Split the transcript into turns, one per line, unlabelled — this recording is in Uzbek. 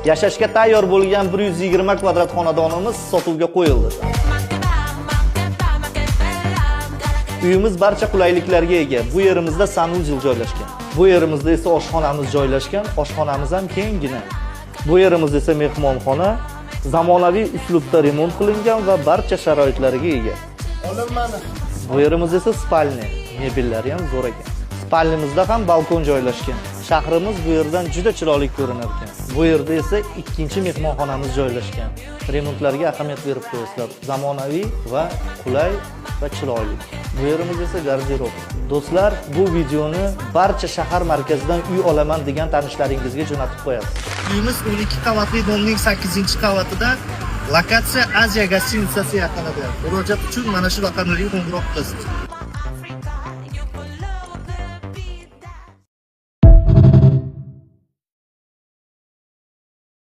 Yashashga tayyor bo'lgan 120 kvadrat xonadonimiz sotuvga qo'yildi. Uyimiz barcha qulayliklarga ega. Bu yerimizda sanuzel joylashgan. Bu yerimizda esa oshxonamiz joylashgan. Oshxonamiz ham kenggina. Bu yerimizda esa mehmonxona, zamonaviy uslubda remont qilingan va barcha sharoitlariga ega. Bu yerimizda esa spalni, mebellari ham zo'r ekan. Spalnimizda ham balkon joylashgan. Shahrimiz bu yerdan juda chiroyli ko'rinar ekan. Bu yerda esa ikkinchi mehmonxonamiz joylashgan. Remontlarga ahamiyat berib qo'yasizlar. Zamonaviy va qulay va chiroyli. Bu yerimiz esa garderob. Do'stlar, bu videoni barcha shahar markazidan uy olaman degan tanishlaringizga jo'natib qo'yasiz. Uyimiz 12 qavatli domning 8-qavatida, lokatsiya Aziya gostinitsasi yaqinida. Murojaat uchun mana shu raqamlarga qo'ng'iroq qilasiz.